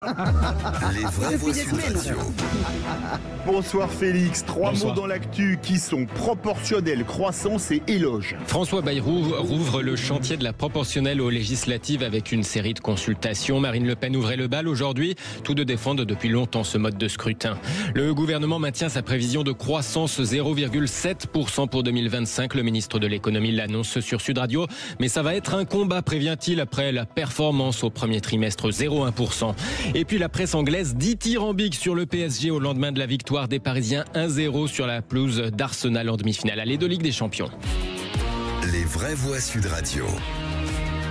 Les vraies voix Sud Radio. Bonsoir Félix, trois Bonsoir. mots dans l'actu qui sont proportionnel, croissance et éloge. François Bayrou rouvre le chantier de la proportionnelle aux législatives avec une série de consultations. Marine Le Pen ouvrait le bal aujourd'hui. Tous deux défendent depuis longtemps ce mode de scrutin. Le gouvernement maintient sa prévision de croissance 0,7% pour 2025. Le ministre de l'économie l'annonce sur Sud Radio. Mais ça va être un combat, prévient-il, après la performance au premier trimestre 0,1%. Et puis la presse anglaise dithyrambique sur le PSG au lendemain de la victoire des Parisiens 1-0 sur la pelouse d'Arsenal en demi-finale aller de Ligue des Champions. Les vraies voix Sud Radio.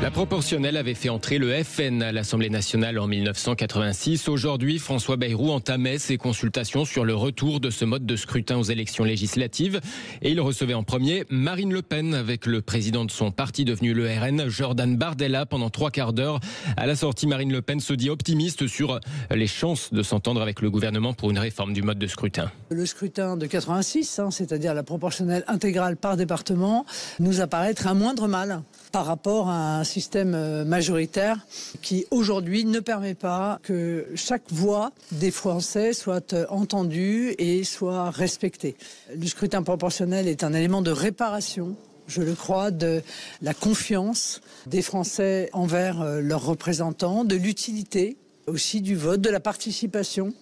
La proportionnelle avait fait entrer le FN à l'Assemblée nationale en 1986. Aujourd'hui, François Bayrou entamait ses consultations sur le retour de ce mode de scrutin aux élections législatives. Et il recevait en premier Marine Le Pen avec le président de son parti devenu le RN, Jordan Bardella, pendant 3 quarts d'heure. À la sortie, Marine Le Pen se dit optimiste sur les chances de s'entendre avec le gouvernement pour une réforme du mode de scrutin. Le scrutin de 86, c'est-à-dire la proportionnelle intégrale par département, nous apparaît être un moindre mal par rapport à un système majoritaire qui aujourd'hui ne permet pas que chaque voix des Français soit entendue et soit respectée. Le scrutin proportionnel est un élément de réparation, je le crois, de la confiance des Français envers leurs représentants, de l'utilité aussi du vote, de la participation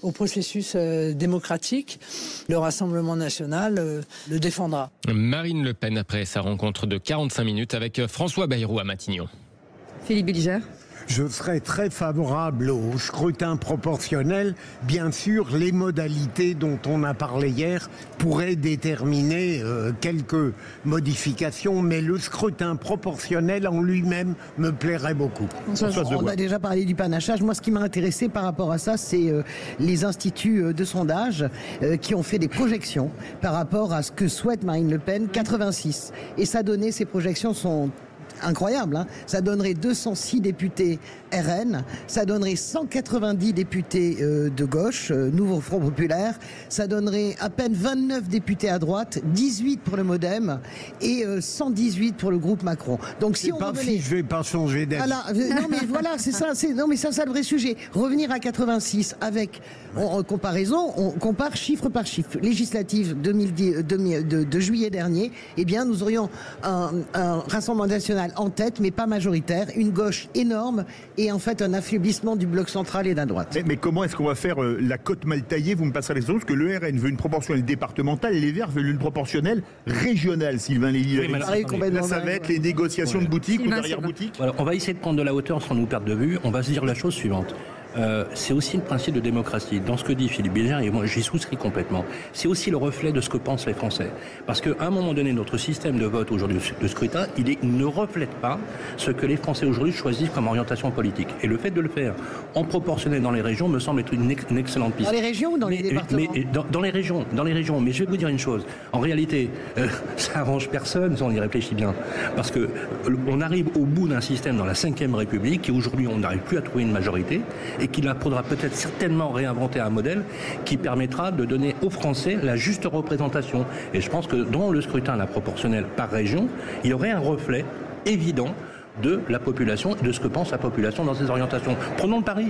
au processus démocratique. Le Rassemblement national le défendra. Marine Le Pen après sa rencontre de 45 minutes avec François Bayrou à Matignon. Philippe Bilger. Je serais très favorable au scrutin proportionnel. Bien sûr, les modalités dont on a parlé hier pourraient déterminer quelques modifications, mais le scrutin proportionnel en lui-même me plairait beaucoup. On a déjà parlé du panachage. Moi, ce qui m'a intéressé par rapport à ça, c'est les instituts de sondage qui ont fait des projections par rapport à ce que souhaite Marine Le Pen, 86. Et ça donnait, ces projections sont incroyable, ça donnerait 206 députés RN, ça donnerait 190 députés de gauche, Nouveau Front Populaire, ça donnerait à peine 29 députés à droite, 18 pour le Modem et 118 pour le groupe Macron. Donc si on revenait... Je vais pas changer d'avis. Voilà, non mais voilà, c'est ça, c'est le vrai sujet. Revenir à 86 avec en comparaison, on compare chiffre par chiffre. Législative 2010, de juillet dernier, eh bien nous aurions un Rassemblement national en tête, mais pas majoritaire, une gauche énorme et en fait un affaiblissement du bloc central et d'un droite. Mais comment est-ce qu'on va faire la cote mal taillée? Vous me passerez les choses, que le RN veut une proportionnelle départementale et les Verts veulent une proportionnelle régionale, Sylvain Lévy. Oui, là, ça va être les négociations de boutique ou d'arrière-boutique. Voilà, on va essayer de prendre de la hauteur sans nous perdre de vue. On va se dire la chose suivante. C'est aussi le principe de démocratie. Dans ce que dit Philippe Bilger, et moi j'y souscris complètement, c'est aussi le reflet de ce que pensent les Français. Parce qu'à un moment donné, notre système de vote aujourd'hui, de scrutin, il ne reflète pas ce que les Français aujourd'hui choisissent comme orientation politique. Et le fait de le faire en proportionnel dans les régions me semble être une excellente piste. Dans les régions ou dans les départements? Dans les régions. Mais je vais vous dire une chose. En réalité, ça arrange personne si on y réfléchit bien. Parce que on arrive au bout d'un système dans la Ve République et aujourd'hui on n'arrive plus à trouver une majorité et qu'il faudra peut-être certainement réinventer un modèle qui permettra de donner aux Français la juste représentation. Et je pense que dans le scrutin à la proportionnelle par région, il y aurait un reflet évident de la population et de ce que pense la population dans ses orientations. Prenons le pari.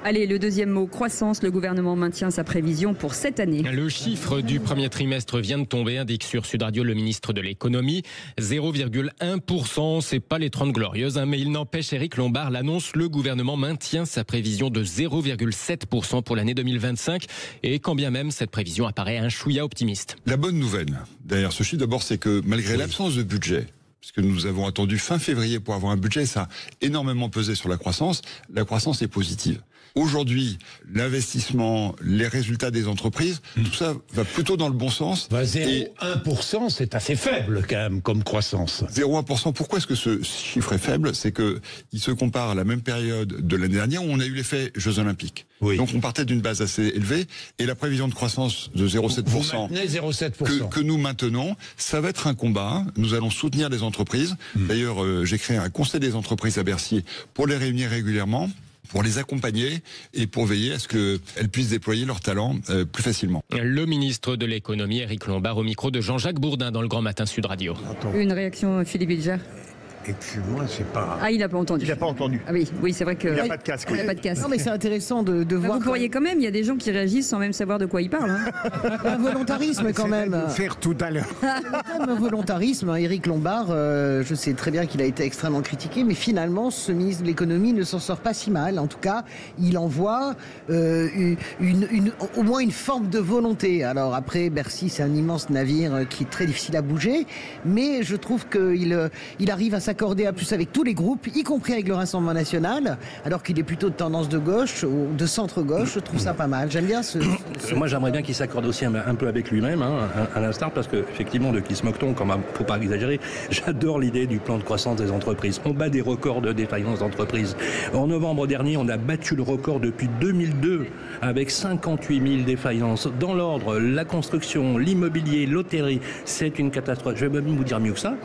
Allez, le deuxième mot, croissance. Le gouvernement maintient sa prévision pour cette année. Le chiffre du premier trimestre vient de tomber, indique sur Sud Radio le ministre de l'économie. 0,1%, c'est pas les 30 glorieuses, mais il n'empêche, Éric Lombard l'annonce, le gouvernement maintient sa prévision de 0,7% pour l'année 2025. Et quand bien même cette prévision apparaît un chouïa optimiste. La bonne nouvelle derrière ce chiffre, d'abord, c'est que malgré l'absence de budget, puisque nous avons attendu fin février pour avoir un budget, ça a énormément pesé sur la croissance est positive. Aujourd'hui, l'investissement, les résultats des entreprises, tout ça va plutôt dans le bon sens. 0,1%, c'est assez faible quand même comme croissance. 0,1%, pourquoi est-ce que ce chiffre est faible? C'est que il se compare à la même période de l'année dernière où on a eu l'effet Jeux Olympiques. Oui. Donc on partait d'une base assez élevée et la prévision de croissance de 0,7% 0,7% que nous maintenons, ça va être un combat. Nous allons soutenir les entreprises. D'ailleurs, j'ai créé un conseil des entreprises à Bercy pour les réunir régulièrement, pour les accompagner et pour veiller à ce qu'elles puissent déployer leurs talents plus facilement. Le ministre de l'économie, Éric Lombard, au micro de Jean-Jacques Bourdin dans le Grand Matin Sud Radio. Une réaction, Philippe Bilger? Excuse-moi, c'est pas... Ah, il n'a pas entendu. Il n'a pas entendu. Ah oui, c'est vrai que... Il n'a pas de casque. Il n'a pas de casque. Non, mais c'est intéressant de voir. Vous pourriez quand même, il y a des gens qui réagissent sans même savoir de quoi ils parlent. Un volontarisme quand même. Faire tout à l'heure. Un volontarisme. Éric Lombard, je sais très bien qu'il a été extrêmement critiqué, mais finalement, ce ministre de l'économie ne s'en sort pas si mal. En tout cas, il envoie au moins une forme de volonté. Alors après, Bercy, c'est un immense navire qui est très difficile à bouger, mais je trouve qu'il arrive à s'accorder à plus avec tous les groupes, y compris avec le Rassemblement national, alors qu'il est plutôt de tendance de gauche ou de centre-gauche. Je trouve ça pas mal. J'aime bien Moi, j'aimerais bien qu'il s'accorde aussi un peu avec lui-même, à l'instar, parce qu'effectivement, de qui se moque-t-on, quand même, faut pas exagérer. J'adore l'idée du plan de croissance des entreprises. On bat des records de défaillance d'entreprises. En novembre dernier, on a battu le record depuis 2002 avec 58 000 défaillances. Dans l'ordre, la construction, l'immobilier, l'hôtellerie, c'est une catastrophe. Je vais même vous dire mieux que ça.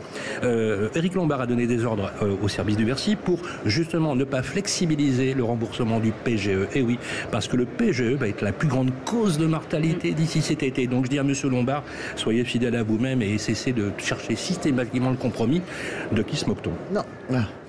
Éric Lombard a donné des ordres au service du Bercy pour justement ne pas flexibiliser le remboursement du PGE. Et oui, parce que le PGE va être la plus grande cause de mortalité d'ici cet été. Donc je dis à monsieur Lombard, soyez fidèle à vous-même et cessez de chercher systématiquement le compromis. De qui se moque-t-on? Non.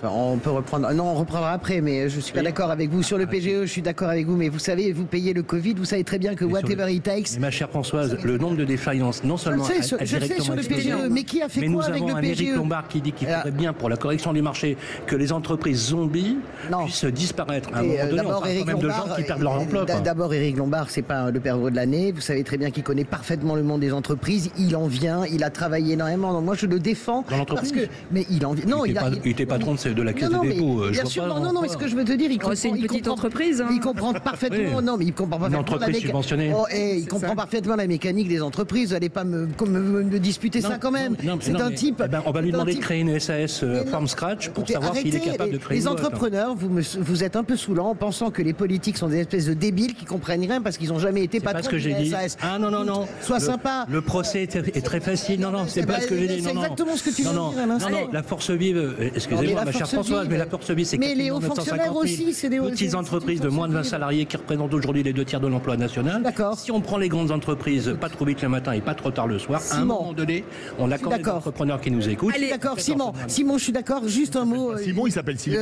Enfin, on peut reprendre. Non, on reprendra après, mais je suis pas d'accord avec vous. Sur le PGE, je suis d'accord avec vous, mais vous savez, vous payez le Covid, vous savez très bien que whatever it takes. Mais ma chère Françoise, le nombre de défaillances, non seulement je sais sur le PGE, mais qui a fait quoi avec le PGE? Mais nous avons un Éric Lombard qui dit qu'il faudrait bien, pour la correction du marché, que les entreprises zombies puissent disparaître. À un moment donné, on parle quand même de gens qui perdent leur emploi. D'abord, Éric Lombard, c'est pas le perdreau de l'année. Vous savez très bien qu'il connaît parfaitement le monde des entreprises. Il en vient, il a travaillé énormément. Donc moi, je le défends. Dans l'entreprise. Mais il en vient. Non, il était patron de la Caisse des dépôts. Bien sûr, non, mais ce que je veux te dire, il comprend. C'est une petite entreprise. Il comprend parfaitement. Non, mais il comprend parfaitement la subventionnée. Il comprend parfaitement la mécanique des entreprises. Vous n'allez pas me disputer ça quand même. C'est un type. On va lui demander de créer une SAS from scratch pour savoir s'il est capable de créer une boîte. Les entrepreneurs, vous êtes un peu saoulant en pensant que les politiques sont des espèces de débiles qui comprennent rien parce qu'ils n'ont jamais été patrons de la SAS. Ah non. Sois sympa. Le procès est très facile. Non, c'est pas ce que j'ai dit. C'est exactement ce que tu veux dire. Non, la force vive, excusez-moi, ma chère Françoise, mais la force vive, c'est 4 950 000 petites entreprises de moins de 20 salariés qui représentent aujourd'hui les 2/3 de l'emploi national. D'accord. Si on prend les grandes entreprises, pas trop vite le matin et pas trop tard le soir, à un moment donné, on a quand même des entrepreneurs qui nous écoutent. Allez, d'accord, Simon, je suis d'accord, juste un mot. Simon, il s'appelle Simon.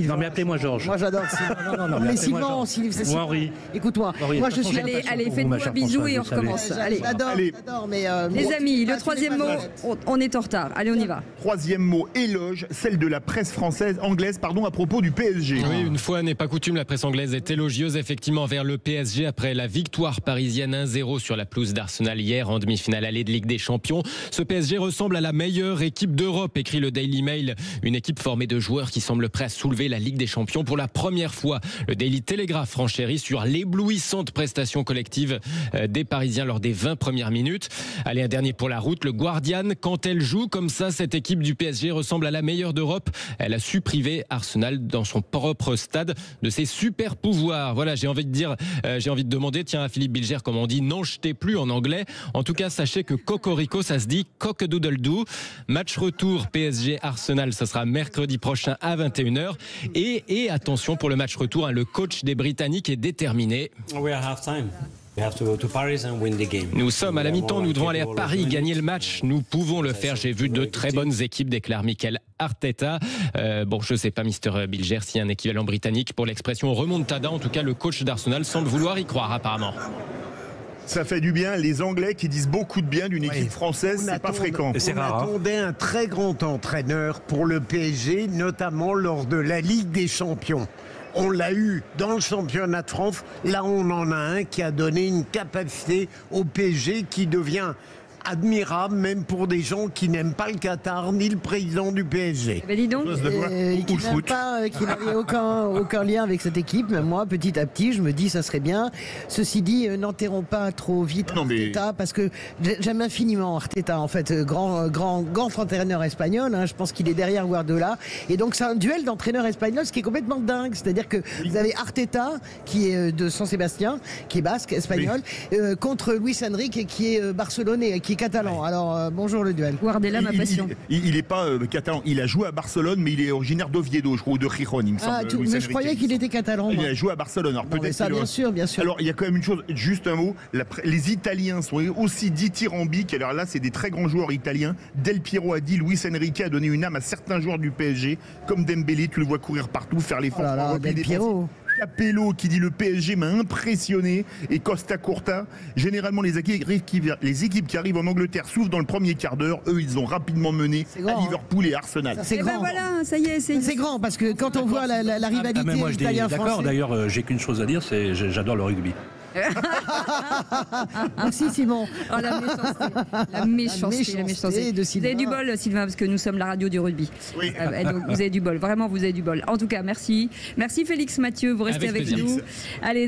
Non, mais appelez-moi Georges. Moi, j'adore Simon. Non, mais Simon, ou Henri. Écoute-moi, moi je suis... Allez, faites-moi un bisou et on recommence. Allez, j'adore, mais... Les amis, le troisième mot, on est en retard. Allez, on y va. Troisième mot, éloge, celle de la presse anglaise, à propos du PSG. Oui, une fois n'est pas coutume, la presse anglaise est élogieuse effectivement vers le PSG après la victoire parisienne 1-0 sur la pelouse d'Arsenal hier en demi-finale allée de Ligue des Champions. Ce PSG ressemble à la meilleure équipe d'Europe, écrit le Daily Mail. Une équipe formée de joueurs qui semblent prêts à soulever la Ligue des Champions pour la première fois. Le Daily Telegraph renchérit sur l'éblouissante prestation collective des Parisiens lors des 20 premières minutes. Allez, un dernier pour la route. Le Guardian, quand elle joue comme ça, cette équipe du PSG ressemble à la meilleure d'Europe. Elle a su priver Arsenal dans son propre stade de ses super pouvoirs. Voilà, j'ai envie de demander, tiens, à Philippe Bilger, comme on dit, n'en jetez plus en anglais. En tout cas, sachez que Cocorico, ça se dit cock-a-doodle-doo. Match retour PSG Arsenal, ça sera mercredi prochain à 21h. Et attention pour le match retour, le coach des Britanniques est déterminé. Nous sommes à la mi-temps, nous devons aller à Paris, gagner le match. Nous pouvons le faire. J'ai vu de très bonnes équipes, déclare Mikel Arteta. Je sais pas, Mister Bilger, s'il y a un équivalent britannique pour l'expression remontada. En tout cas, le coach d'Arsenal semble vouloir y croire, apparemment. Ça fait du bien, les Anglais qui disent beaucoup de bien d'une équipe française, c'est pas fréquent. On attendait un très grand entraîneur pour le PSG, notamment lors de la Ligue des Champions. On l'a eu dans le championnat de France. Là, on en a un qui a donné une capacité au PSG qui devient admirable, même pour des gens qui n'aiment pas le Qatar ni le président du PSG. Ben dis donc, qui n'avait aucun lien avec cette équipe. Même moi, petit à petit, je me dis ça serait bien. Ceci dit, n'enterrons pas trop vite Arteta, parce que j'aime infiniment Arteta, en fait, grand entraîneur espagnol. Je pense qu'il est derrière Guardiola. Et donc c'est un duel d'entraîneurs espagnols, ce qui est complètement dingue. C'est-à-dire que vous avez Arteta, qui est de San Sébastien, qui est basque, espagnol, contre Luis Enrique, qui est barcelonais, qui qui est catalan. Alors, bonjour le duel. Guardella, ma passion. Il est pas catalan. Il a joué à Barcelone, mais il est originaire d'Oviedo, je crois, ou de Gijón, il me semble. Mais je croyais qu'il était catalan. Il a joué à Barcelone. Alors peut-être ça, bien sûr. Alors il y a quand même une chose, juste un mot. Les Italiens sont aussi dithyrambiques. Alors là, c'est des très grands joueurs italiens. Del Piero a dit, Luis Enrique a donné une âme à certains joueurs du PSG, comme Dembélé. Tu le vois courir partout, faire l'effort. Del Piero. Capello qui dit le PSG m'a impressionné et Costa Curta. Généralement, les équipes qui arrivent en Angleterre souffrent dans le premier quart d'heure. Eux, ils ont rapidement mené à Liverpool et Arsenal. C'est grand. Voilà, ça y est, c'est grand parce que quand on voit la rivalité moi, italien-français. D'accord, d'ailleurs, j'ai qu'une chose à dire, c'est j'adore le rugby. Merci Simon. Oh, la méchanceté de Sylvain. Vous avez du bol, Sylvain, parce que nous sommes la radio du rugby. Oui. Donc, vous avez du bol, vraiment, vous avez du bol. En tout cas, merci. Merci Félix Mathieu, vous restez avec nous. Allez.